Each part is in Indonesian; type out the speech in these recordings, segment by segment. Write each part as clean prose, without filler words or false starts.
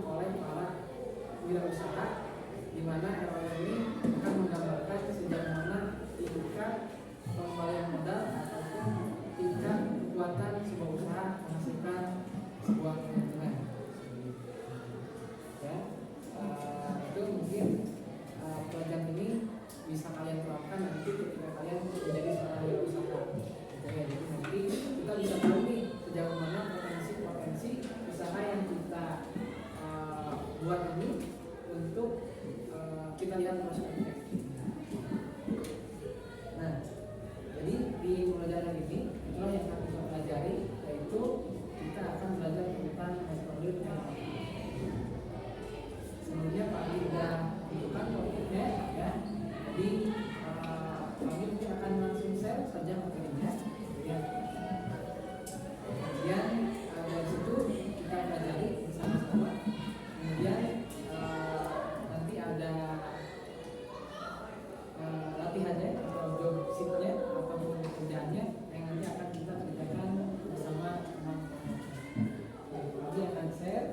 oleh para wirausaha, di mana ROL ini akan menggambarkan sejauh mana tingkat pengembalian modal ataupun tingkat kekuatan sebuah usaha menghasilkan sebuah keuntungan. Ya, itu mungkin pelajaran ini bisa kalian terapkan nanti ketika kalian menjadi seorang wirausaha. Jadi nanti kita bisa tahu nih sejauh mana potensi usaha yang kita buat ini untuk kita lihat prospeknya. Nah, jadi di pelajaran ini itulah yang akan kita pelajari, yaitu kita akan belajar tentang metode NLP. Sebelumnya Pak Ali sudah tunjukkan topiknya, ya. Jadi kami mungkin akan langsung share saja materinya. Ya. Kemudian dari situ kita pelajari bersama-sama. Kemudian nanti ada latihannya atau job sheet-nya ataupun kerjaannya yang nanti akan kita kerjakan bersama teman-teman. Kami akan share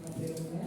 materinya.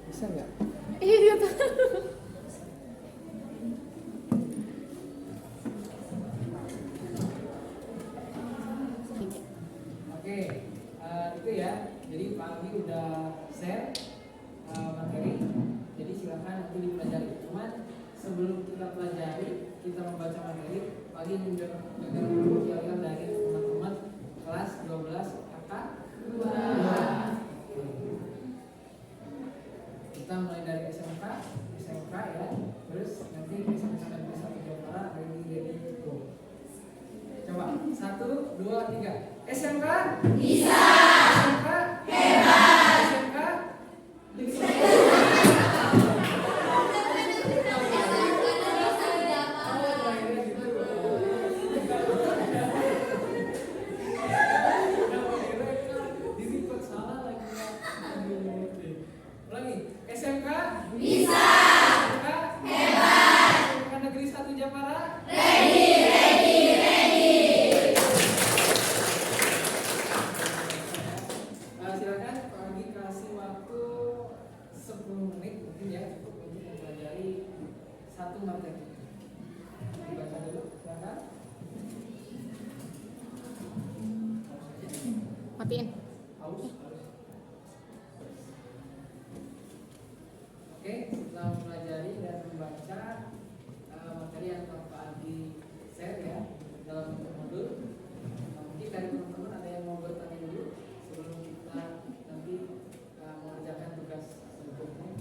Bisa nggak? Iya. Oke, itu ya. Jadi Pak Agi udah share materi. Jadi silakan nanti dipelajari. Cuman sebelum kita pelajari, kita membaca materi, Pak Agi dengar dulu kiaran dari teman-teman kelas 12 KK 2. Kita mulai dari SMK ya, terus nanti SMK dan S1 Jawa ready go. Coba 1, 2, 3. SMK bisa. SMK hebat. SMK bisa. SMK bisa. SMK hebat. SMK Negeri 1 Japara ready. Silakan Pak Agi kasih waktu 10 menit mungkin ya untuk mempelajari satu materi. Dibaca dulu, silakan. Matiin. Oke, setelah mempelajari dan membaca materi yang Pak Adi share ya dalam bentuk modul, mungkin dari teman-teman ada yang mau bertanya dulu sebelum kita nanti mengerjakan tugas berikutnya.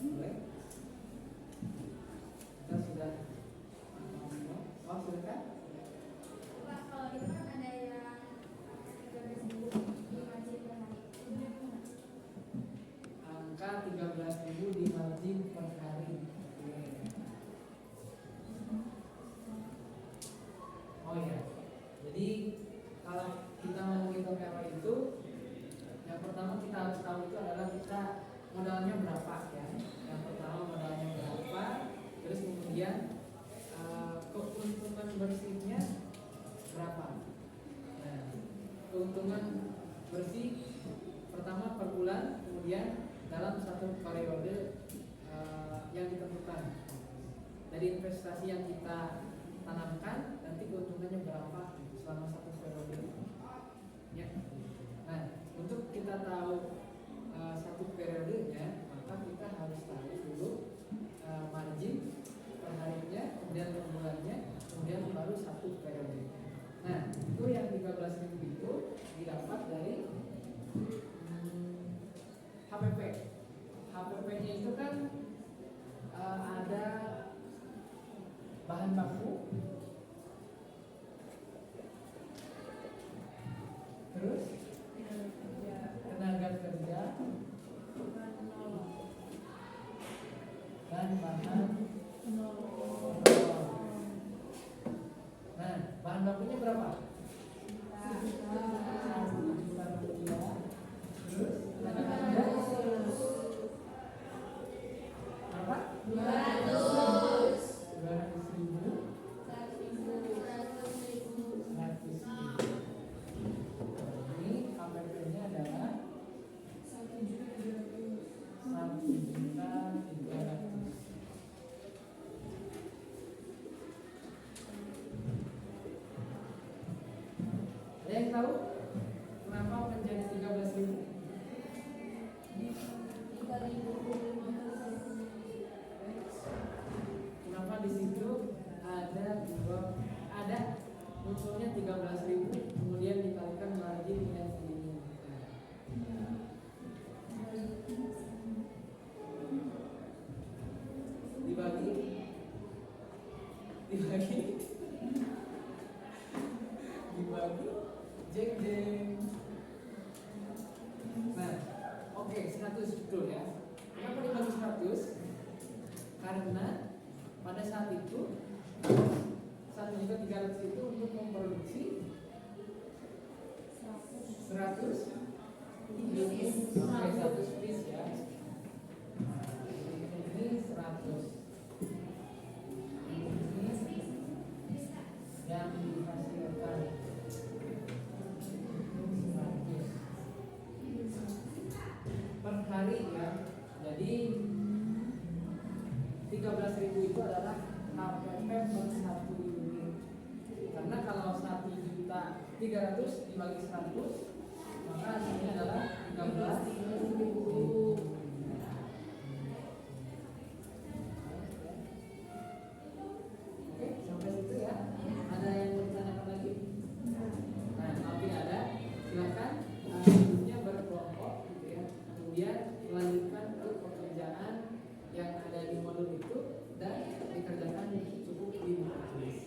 Boleh? kemudian keuntungan bersihnya berapa. Nah, keuntungan bersih pertama per bulan, kemudian dalam satu periode yang ditentukan. Dari investasi yang kita tanamkan, nanti keuntungannya berapa selama satu periode. Ya. Nah, untuk kita tahu satu periodenya, maka kita harus tahu dulu margin per harinya, kemudian per bulannya, kemudian baru satu periode. Nah, itu yang 13.000 itu didapat dari HPP. HPP-nya itu kan ada bahan baku, terus tenaga kerja, dan bahan. Nah, bahan bakunya berapa? 1 juta rupiah. Terus tenaga kerja berapa? 200.000. Ini HPP-nya adalah 1.300.000. Ada yang tahu kenapa menjadi 13.000? Kenapa di situ ada munculnya 13.000, kemudian dikalikan margin yang segini. Dibagi jeng. Nah, oke, 100 betul ya. Kenapa dibagi 100? Karena pada saat itu 1.300.000 itu untuk memproduksi 100 piece. Oke, 100 piece ya. Ini 100. Yang dihasilkan 100 per hari ya. Jadi 13.000 itu adalah HPP per 1 unit. Karena kalau 1.300.000 dibagi 100, maka hasilnya adalah 13.000. Oke, sampai situ ya. Ada yang mau ditanyakan lagi? Nah, kalau tidak ada, silakan duduknya berkelompok gitu ya. Kemudian melanjutkan ke pekerjaan yang ada di modul itu dan dikerjakan cukup 5 tulis.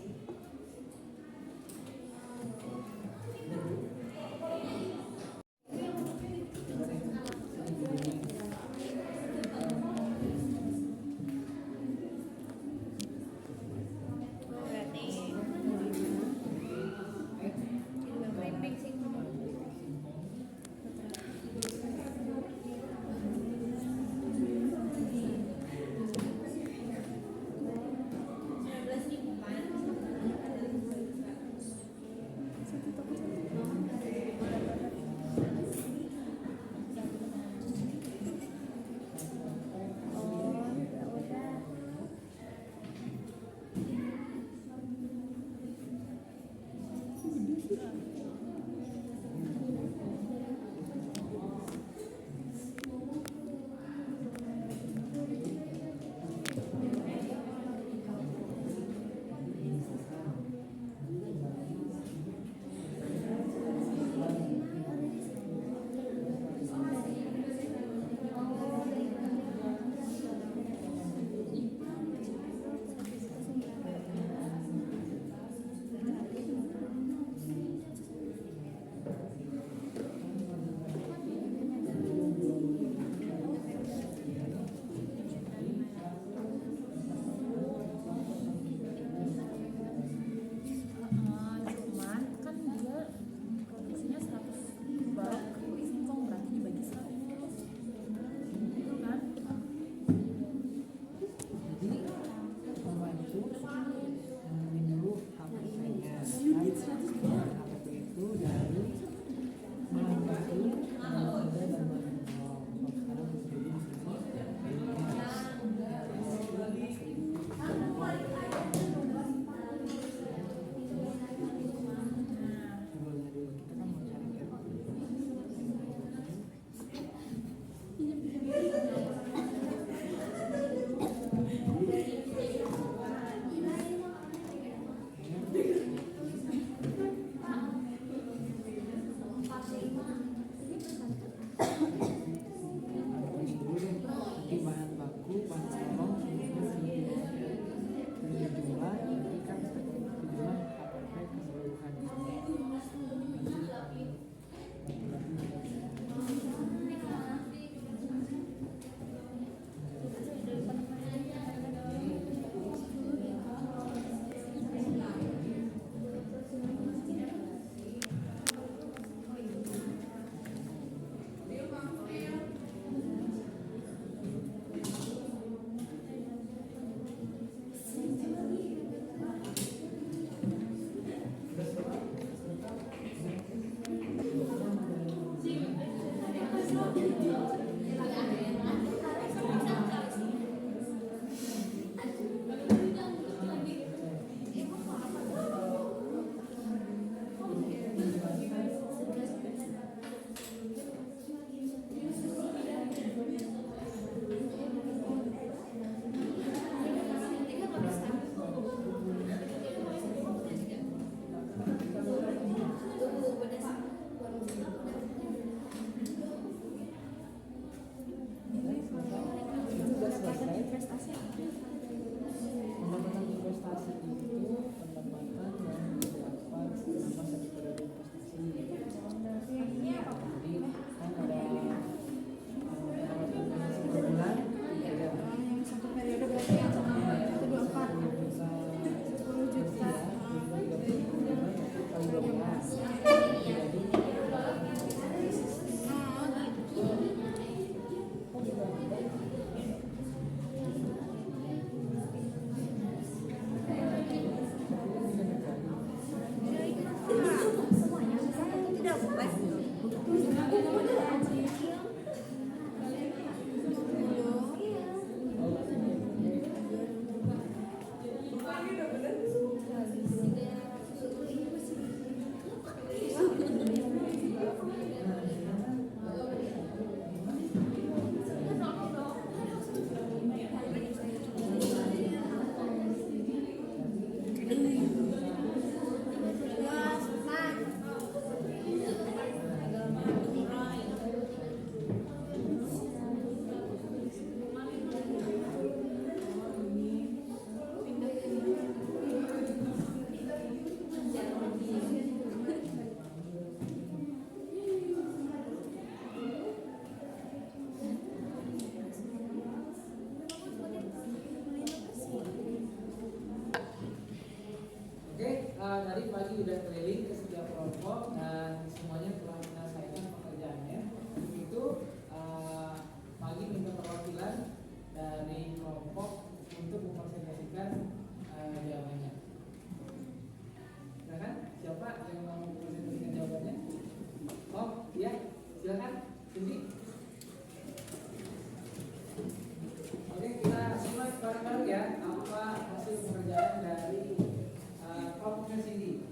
Dan pagi udah keliling ke setiap kelompok dan semuanya telah menyelesaikan pekerjaannya. Itu pagi minta perwakilan dari kelompok untuk mempresentasikan jawabannya. Silakan, siapa yang mau mempresentasikan jawabannya? Oh, iya, silakan, Cindy. Oke, kita simak bareng-bareng ya apa hasil pekerjaan dari kelompoknya Cindy.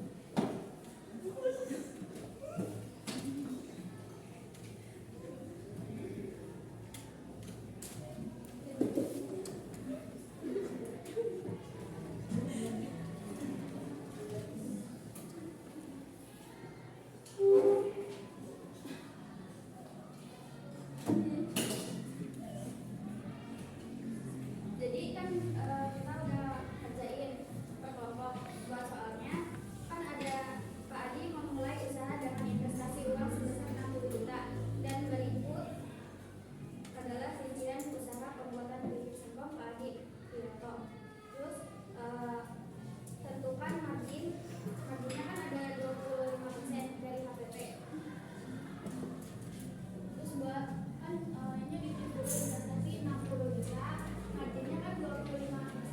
Jadi kan kita udah kerjain per kelompok buat soalnya kan ada Pak Adi memulai usaha dengan investasi uang sebesar 60 juta dan berikut adalah rincian usaha pembuatan bibit singkong Pak Adi Wiranto. Terus tentukan marginnya kan ada 25% dari HPP. Terus buat kan ini bikin dulu investasi 60 juta, marginnya kan 25%.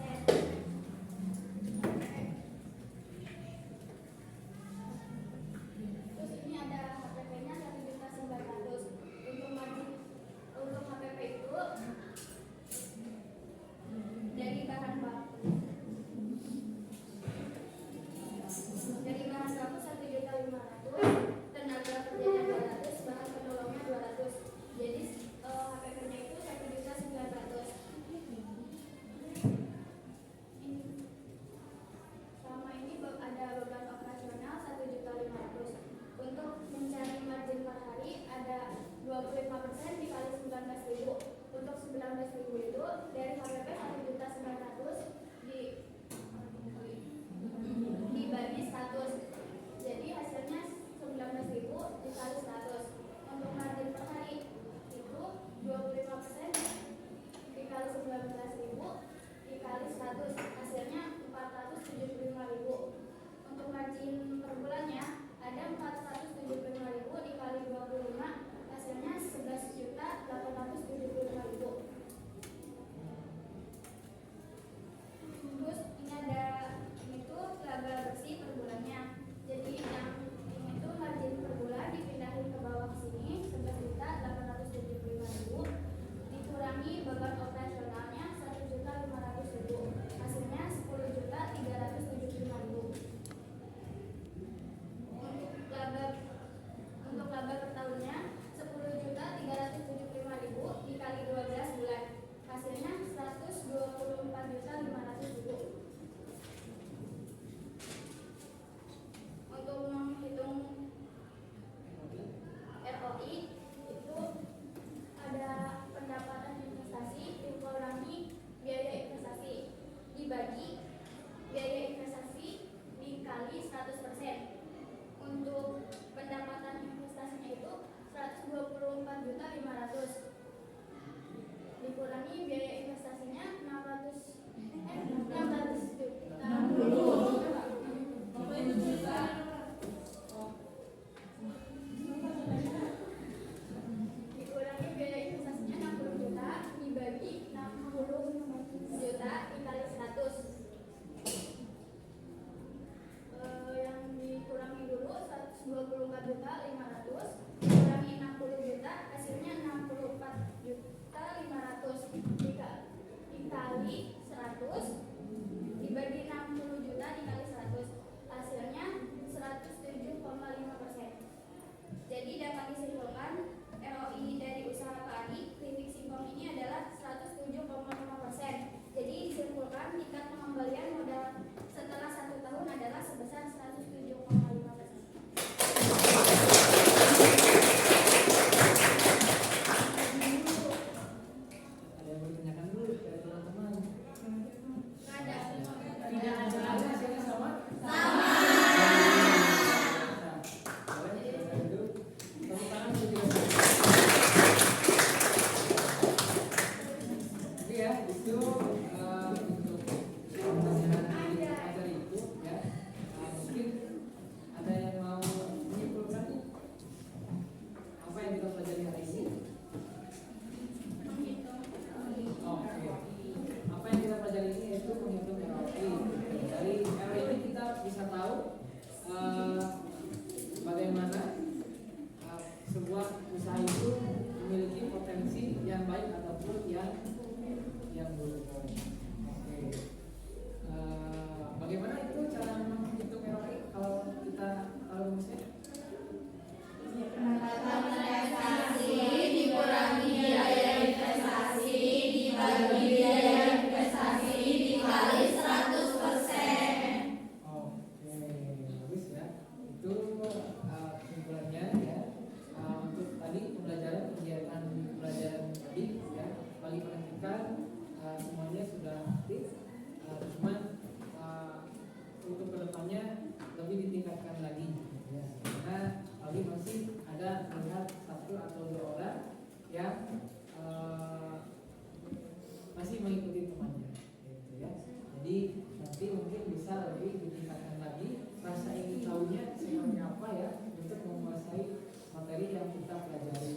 Jadi nanti mungkin bisa lebih ditingkatkan lagi rasa ingin tahunya seperti apa ya untuk menguasai materi yang kita pelajari.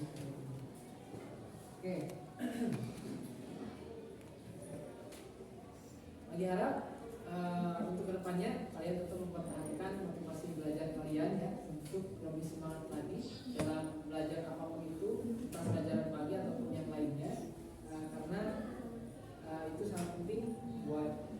Oke. Lagi harap untuk kedepannya kalian tetap mempertahankan motivasi belajar kalian ya, untuk lebih semangat lagi dalam belajar apapun itu, entah pelajaran pagi ataupun yang lainnya, karena itu sangat penting buat